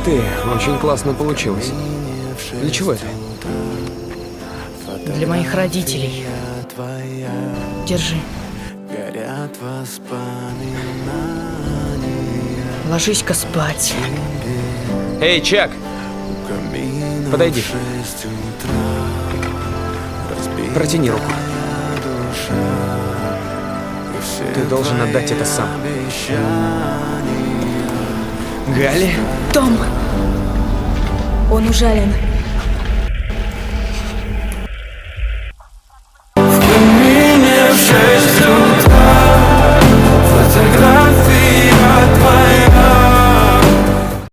ты, очень классно получилось. Для чего это? Для моих родителей. Держи. Ложись-ка спать. Эй, Чак! Подойди. Протяни руку. Ты должен отдать это сам. Галли? Том! Он ужален.